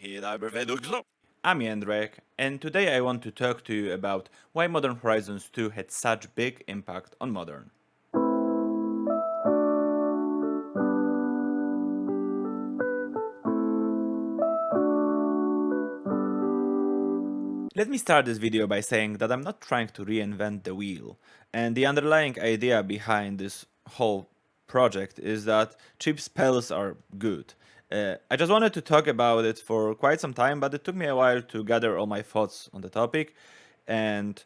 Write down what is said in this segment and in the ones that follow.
I'm Jędrek, and today I want to talk to you about why Modern Horizons 2 had such big impact on Modern. Let me start this video by saying that I'm not trying to reinvent the wheel, and the underlying idea behind this whole project is that cheap spells are good. I just wanted to talk about it for quite some time, but it took me a while to gather all my thoughts on the topic and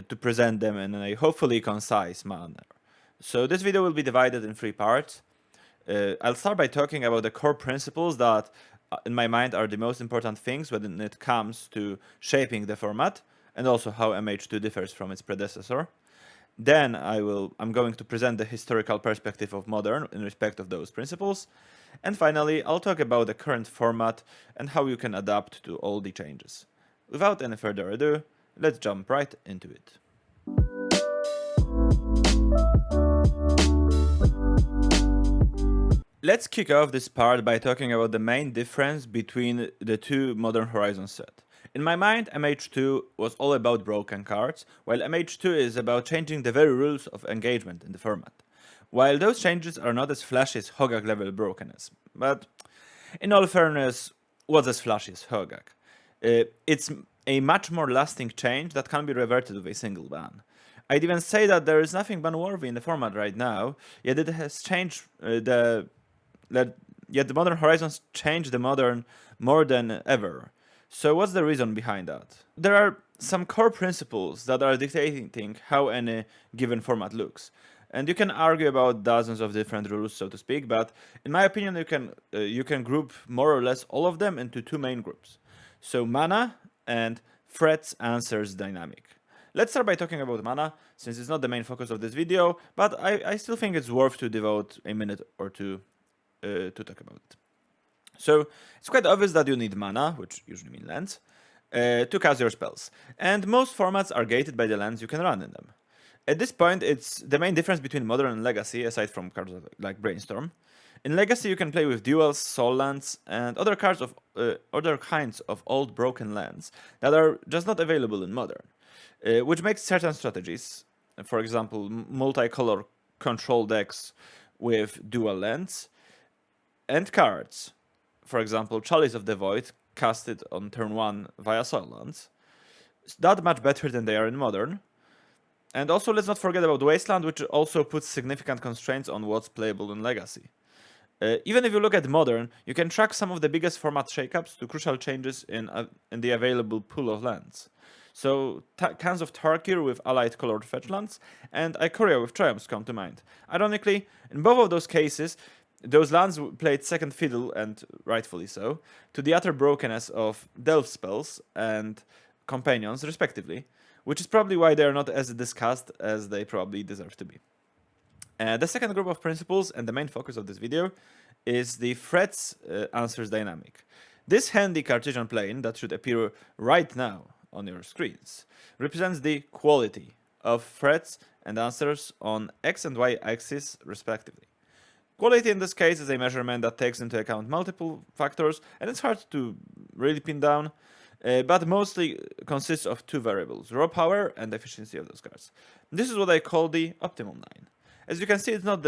to present them in a hopefully concise manner. So this video will be divided in three parts. I'll start by talking about the core principles that, in my mind, are the most important things when it comes to shaping the format, and also how MH2 differs from its predecessor. Then I'm going to present the historical perspective of Modern in respect of those principles. And finally, I'll talk about the current format and how you can adapt to all the changes. Without any further ado, let's jump right into it. Let's kick off this part by talking about the main difference between the two Modern Horizons set. In my mind, MH2 was all about broken cards, while MH2 is about changing the very rules of engagement in the format. While those changes are not as flashy as Hogak level brokenness, but in all fairness, what's as flashy as Hogak? It's a much more lasting change that can be reverted with a single ban. I'd even say that there is nothing ban-worthy in the format right now, yet it has changed yet the Modern Horizons changed the Modern more than ever. So what's the reason behind that? There are some core principles that are dictating how any given format looks. And you can argue about dozens of different rules, so to speak, but in my opinion, you can group more or less all of them into two main groups. So mana and threats answers dynamic. Let's start by talking about mana, since it's not the main focus of this video, but I still think it's worth to devote a minute or two to talk about it. So it's quite obvious that you need mana, which usually means lands, to cast your spells. And most formats are gated by the lands you can run in them. At this point, it's the main difference between Modern and Legacy, aside from cards like Brainstorm. In Legacy, you can play with duels, soul lands, and other kinds of old broken lands that are just not available in Modern, which makes certain strategies, for example, multicolor control decks with dual lands, and cards, for example, Chalice of the Void, casted on turn 1 via soil lands, that much better than they are in Modern. And also, let's not forget about Wasteland, which also puts significant constraints on what's playable in Legacy. Even if you look at Modern, you can track some of the biggest format shakeups to crucial changes in the available pool of lands. So, cans of Tarkir with allied colored fetch lands, and Ikoria with Triumphs come to mind. Ironically, in both of those cases, those lands played second fiddle, and rightfully so, to the utter brokenness of Delve spells and companions, respectively, which is probably why they are not as discussed as they probably deserve to be. The second group of principles, and the main focus of this video, is the threats answers dynamic. This handy Cartesian plane that should appear right now on your screens represents the quality of threats and answers on X and Y axis, respectively. Quality in this case is a measurement that takes into account multiple factors, and it's hard to really pin down, but mostly consists of two variables: raw power and efficiency of those cards. This is what I call the optimum line. As you can see, it's not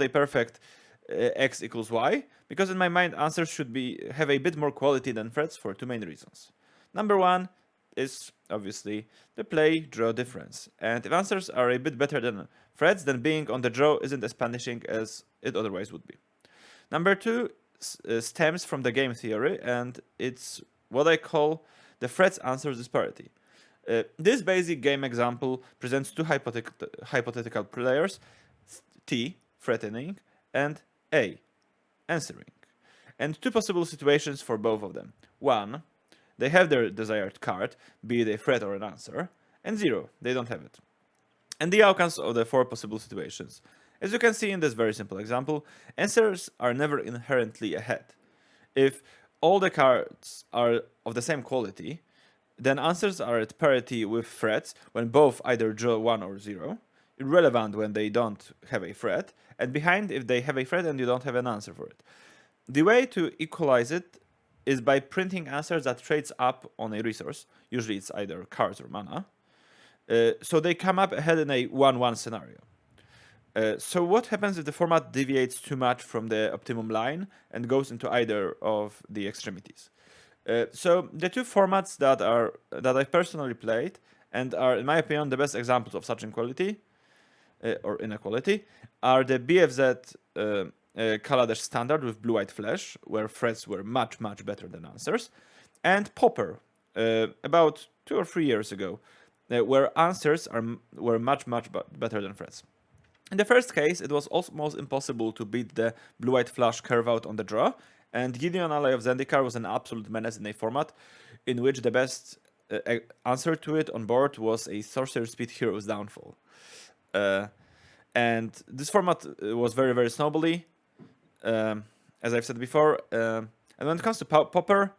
a perfect x equals y, because in my mind answers should have a bit more quality than threats for two main reasons. Number one is obviously the play-draw difference, and if answers are a bit better than threats, then being on the draw isn't as punishing as it otherwise would be. Number two stems from the game theory, and it's what I call the threats answers disparity. This basic game example presents two hypothetical players, T, threatening, and A, answering, and two possible situations for both of them. One, they have their desired card, be it a threat or an answer, and 0, they don't have it. And the outcomes of the four possible situations. As you can see in this very simple example, answers are never inherently ahead. If all the cards are of the same quality, then answers are at parity with threats when both either draw 1 or 0, irrelevant when they don't have a threat, and behind if they have a threat and you don't have an answer for it. The way to equalize it is by printing answers that trades up on a resource. Usually it's either cards or mana. So they come up ahead in a 1-1 scenario. So what happens if the format deviates too much from the optimum line and goes into either of the extremities? So the two formats that I personally played and are, in my opinion, the best examples of such inequality or inequality are the BFZ Kaladesh standard with blue-white flash, where threats were much better than answers, and Popper about 2 or 3 years ago, where answers were much better than threats. In the first case, it was almost impossible to beat the blue-white flash curve out on the draw, and Gideon Ally of Zendikar was an absolute menace in a format in which the best answer to it on board was a Sorcerer Speed Hero's Downfall. And this format was very snowbally, as I've said before. And when it comes to Popper,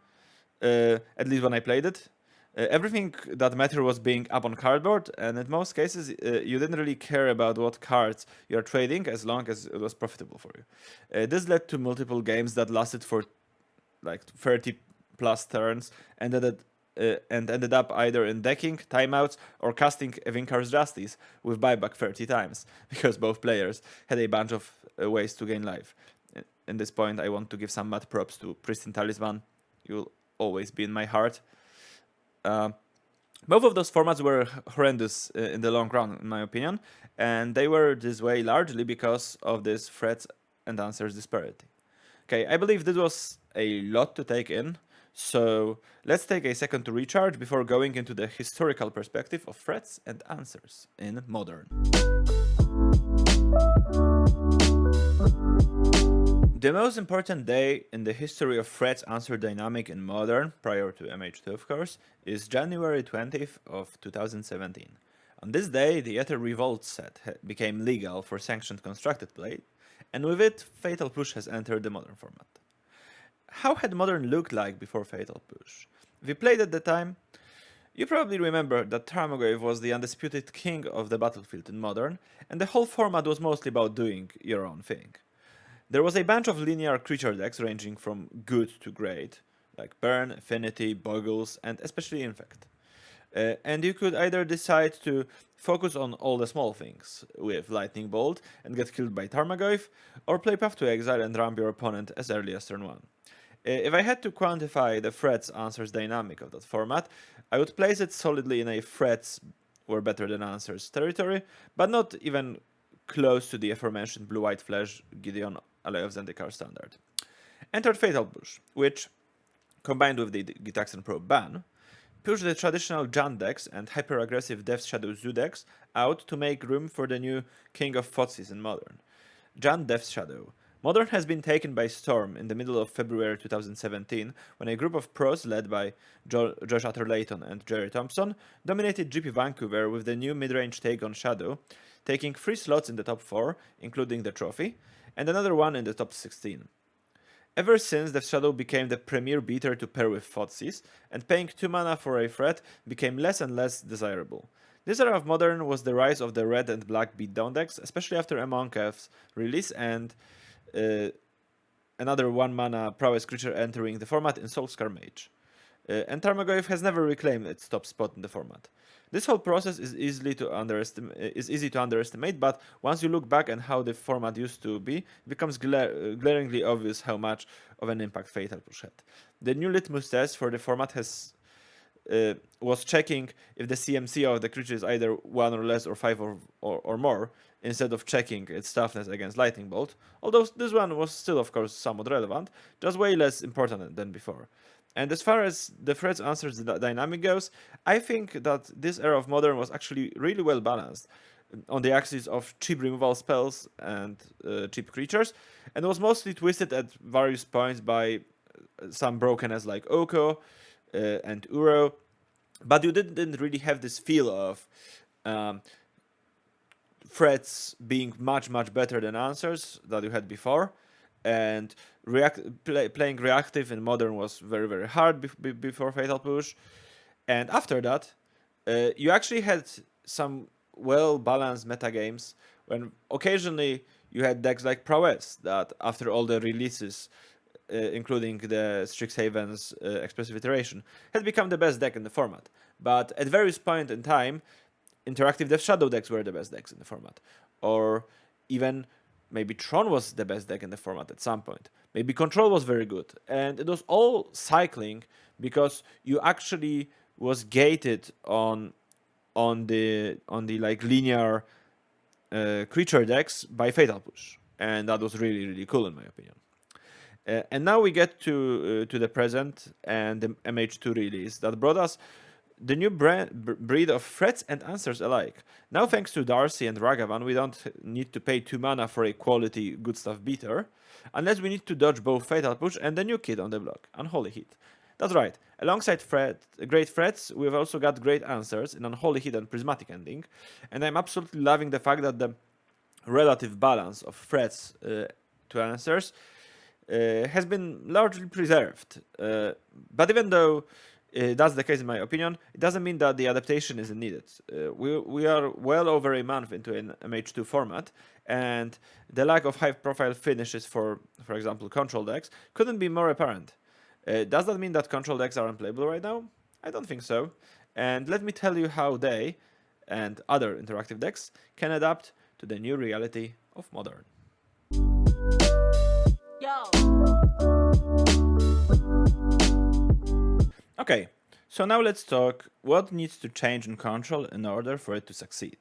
at least when I played it, everything that mattered was being up on cardboard, and in most cases, you didn't really care about what cards you're trading as long as it was profitable for you. This led to multiple games that lasted for like 30 plus turns and ended up either in decking, timeouts, or casting Evinkar's Justice with buyback 30 times, because both players had a bunch of ways to gain life. In this point, I want to give some mad props to Pristine Talisman. You'll always be in my heart. Both of those formats were horrendous in the long run, in my opinion, and they were this way largely because of this threats and answers disparity. Okay, I believe this was a lot to take in, so let's take a second to recharge before going into the historical perspective of threats and answers in Modern. The most important day in the history of threats-answer dynamic in Modern, prior to MH2 of course, is January 20th of 2017. On this day, the Ether Revolt set became legal for sanctioned constructed play, and with it, Fatal Push has entered the Modern format. How had Modern looked like before Fatal Push? If you played at the time, you probably remember that Tarmogoyf was the undisputed king of the battlefield in Modern, and the whole format was mostly about doing your own thing. There was a bunch of linear creature decks ranging from good to great, like Burn, Affinity, Boggles, and especially Infect. And you could either decide to focus on all the small things with Lightning Bolt and get killed by Tarmogoyf, or play Path to Exile and ramp your opponent as early as turn 1. If I had to quantify the threats answers dynamic of that format, I would place it solidly in a threats were better than answers territory, but not even close to the aforementioned blue-white flash Gideon Ally of Zendikar standard. Entered Fatal Push, which, combined with the Gitaxian Probe ban, pushed the traditional Jan decks and hyper-aggressive Death Shadow Zoo decks out to make room for the new King of Thoughtseize in Modern. Jan Death Shadow. Modern has been taken by storm in the middle of February 2017, when a group of pros led by Josh Atherlayton and Jerry Thompson dominated GP Vancouver with the new mid-range take on Shadow, taking 3 slots in the top 4, including the trophy, and another one in the top 16. Ever since, Death Shadow became the premier beater to pair with Thoughtseize, and paying 2 mana for a threat became less and less desirable. This era of Modern was the rise of the red and black beatdown decks, especially after Among Us release and another 1 mana prowess creature entering the format in Soulscar Mage. And Tarmogoyf has never reclaimed its top spot in the format. This whole process is easy to underestimate, but once you look back at how the format used to be, it becomes glaringly obvious how much of an impact Fatal Push had. The new litmus test for the format was checking if the CMC of the creature is either 1 or less or 5 or more, instead of checking its toughness against Lightning Bolt, although this one was still of course somewhat relevant, just way less important than before. And as far as the threats answers dynamic goes, I think that this era of Modern was actually really well balanced on the axis of cheap removal spells and cheap creatures, and was mostly twisted at various points by some brokenness like Oko and Uro, but you didn't really have this feel of threats being much better than answers that you had before, and playing reactive in Modern was very hard before Fatal Push, and after that you actually had some well-balanced metagames when occasionally you had decks like Prowess that after all the releases including the Strixhaven's expressive iteration, had become the best deck in the format. But at various points in time, interactive Death Shadow decks were the best decks in the format. Or even maybe Tron was the best deck in the format at some point. Maybe Control was very good. And it was all cycling because you actually was gated on the like linear creature decks by Fatal Push. And that was really, really cool in my opinion. And now we get to the present and the MH2 release that brought us the new breed of threats and answers alike. Now, thanks to Darcy and Ragavan, we don't need to pay 2 mana for a quality good stuff beater, unless we need to dodge both Fatal Push and the new kid on the block, Unholy Heat. That's right, alongside great threats, we've also got great answers in Unholy Heat and Prismatic Ending, and I'm absolutely loving the fact that the relative balance of threats to answers has been largely preserved. But even though that's the case in my opinion, it doesn't mean that the adaptation isn't needed. We are well over a month into an MH2 format, and the lack of high-profile finishes for example, control decks couldn't be more apparent. Does that mean that control decks are unplayable right now? I don't think so. And let me tell you how they, and other interactive decks, can adapt to the new reality of Modern. Okay, so now let's talk what needs to change in Control in order for it to succeed.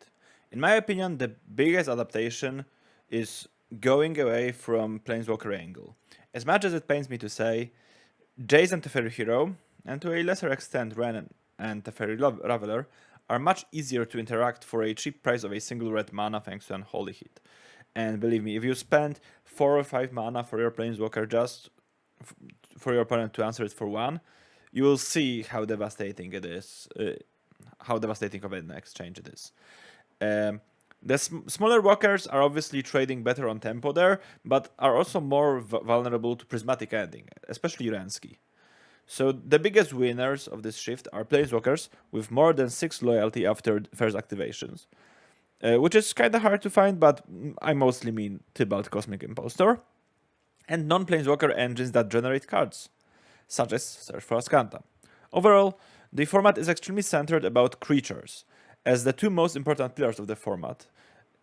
In my opinion, the biggest adaptation is going away from Planeswalker angle. As much as it pains me to say, Jace and Teferi Hero, and to a lesser extent Ren and Teferi Raveler, are much easier to interact for a cheap price of a single red mana thanks to Unholy Heat. And believe me, if you spend 4 or 5 mana for your Planeswalker just for your opponent to answer it for 1, you will see how devastating it is, how devastating of an exchange it is. The smaller walkers are obviously trading better on tempo there, but are also more vulnerable to Prismatic Ending, especially Rensky. So the biggest winners of this shift are Planeswalkers with more than 6 loyalty after first activations, which is kinda hard to find, but I mostly mean Tibalt Cosmic Impostor, and non-Planeswalker engines that generate cards, such as Search for Azcanta. Overall, the format is extremely centered about creatures, as the 2 most important pillars of the format,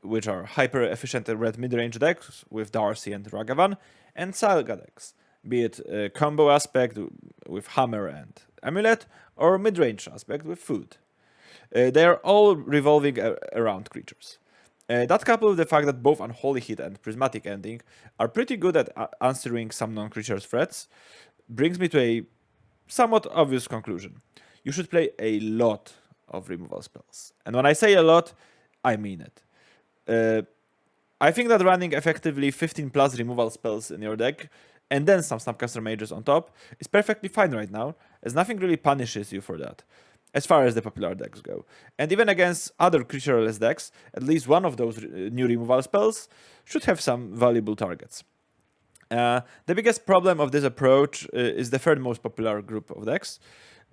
which are hyper-efficient red mid-range decks with Darcy and Ragavan, and Saga decks, be it a combo aspect with Hammer and Amulet, or mid-range aspect with Food. They are all revolving around creatures. That coupled with the fact that both Unholy Heat and Prismatic Ending are pretty good at answering some non-creature threats, brings me to a somewhat obvious conclusion. You should play a lot of removal spells. And when I say a lot, I mean it. I think that running effectively 15 plus removal spells in your deck, and then some Snapcaster Mages on top, is perfectly fine right now, as nothing really punishes you for that, as far as the popular decks go. And even against other creatureless decks, at least one of those new removal spells should have some valuable targets. The biggest problem of this approach is the third most popular group of decks,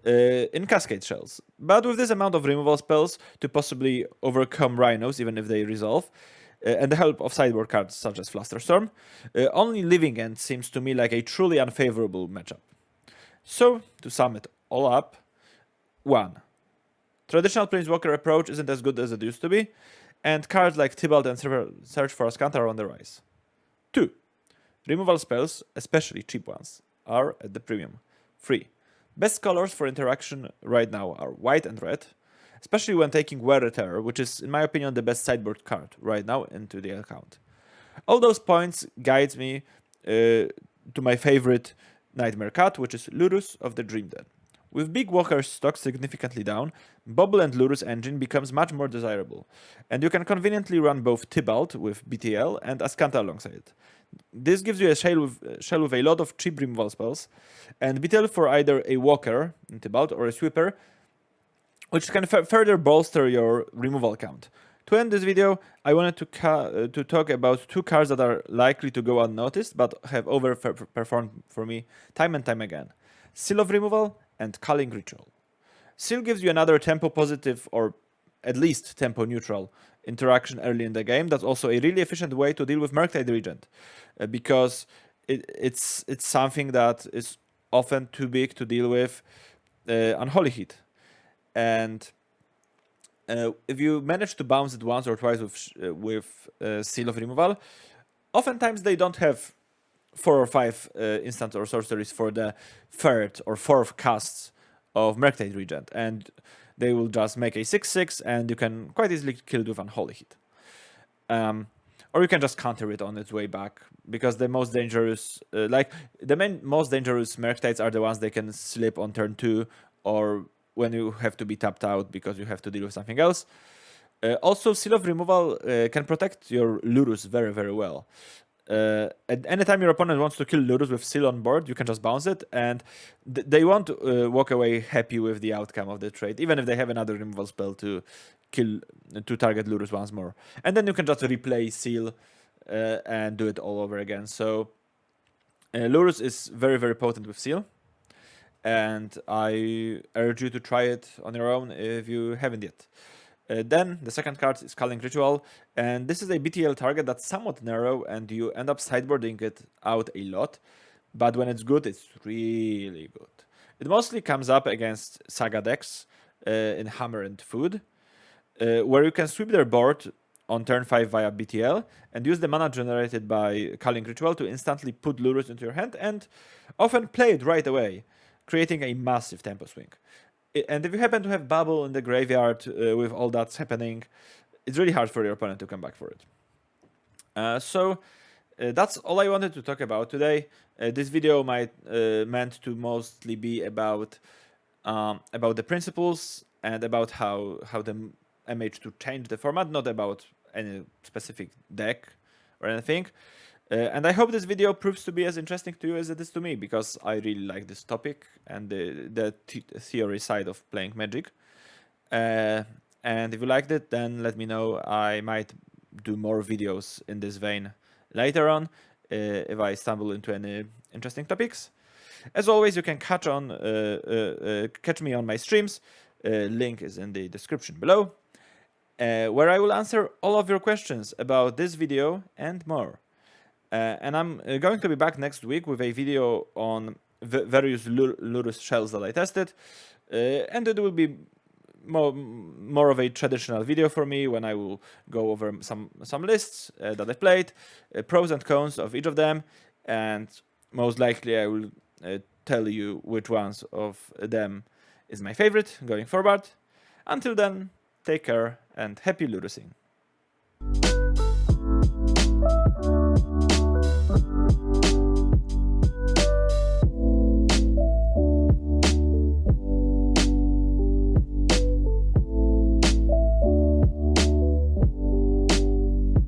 in Cascade Shells. But with this amount of removal spells to possibly overcome Rhinos, even if they resolve, and the help of sideboard cards such as Flusterstorm, only Living End seems to me like a truly unfavorable matchup. So, to sum it all up, 1. Traditional Planeswalker approach isn't as good as it used to be, and cards like Tibalt and Search for Azcanta are on the rise. 2. Removal spells, especially cheap ones, are at the premium. 3. Best colors for interaction right now are white and red, especially when taking Wear Terror, which is, in my opinion, the best sideboard card right now into the account. All those points guides me to my favorite Nightmare Cat, which is Lurus of the Dream Den. With Big Walker's stock significantly down, Bobble and Lurus engine becomes much more desirable, and you can conveniently run both Tibalt with BTL and Azcanta alongside it. This gives you a shell with a lot of cheap removal spells, and BTL for either a Walker in Tibalt or a Sweeper, which can further bolster your removal count. To end this video, I wanted to talk about 2 cards that are likely to go unnoticed, but have overperformed for me time and time again. Seal of Removal and Culling Ritual. Seal gives you another tempo positive, or at least tempo neutral, interaction early in the game. That's also a really efficient way to deal with Murktide Regent, because it's something that is often too big to deal with unholy heat. And if you manage to bounce it once or twice with Seal of Removal, oftentimes they don't have 4 or 5 instants or sorceries for the third or fourth casts of Merctide Regent, and they will just make a 6/6, and you can quite easily kill it with Unholy Heat. Or you can just counter it on its way back, because the most dangerous, most dangerous Merctides are the ones they can slip on turn 2, or when you have to be tapped out because you have to deal with something else. Also, Seal of Removal can protect your Lurus very, very well. And anytime your opponent wants to kill Lurus with Seal on board, you can just bounce it, and they won't walk away happy with the outcome of the trade, even if they have another removal spell to target Lurus once more. And then you can just replay Seal and do it all over again. So Lurus is very, very potent with Seal, and I urge you to try it on your own if you haven't yet. Then the second card is Culling Ritual, and this is a BTL target that's somewhat narrow, and you end up sideboarding it out a lot, but when it's good, it's really good. It mostly comes up against Saga decks in Hammer and Food, where you can sweep their board on turn 5 via BTL, and use the mana generated by Culling Ritual to instantly put Lurus into your hand, and often play it right away, creating a massive tempo swing. And if you happen to have Bubble in the graveyard with all that's happening, it's really hard for your opponent to come back for it. So that's all I wanted to talk about today. This video meant to mostly be about the principles and about how the MH2 changed the format, not about any specific deck or anything. And I hope this video proves to be as interesting to you as it is to me, because I really like this topic and the theory side of playing Magic. And if you liked it, then let me know. I might do more videos in this vein later on if I stumble into any interesting topics. As always, you can catch me on my streams. Link is in the description below, where I will answer all of your questions about this video and more. And I'm going to be back next week with a video on various Lurus shells that I tested, and it will be more of a traditional video for me, when I will go over some lists that I played, pros and cons of each of them, and most likely I will tell you which ones of them is my favorite going forward. Until then, take care and happy Lurusing.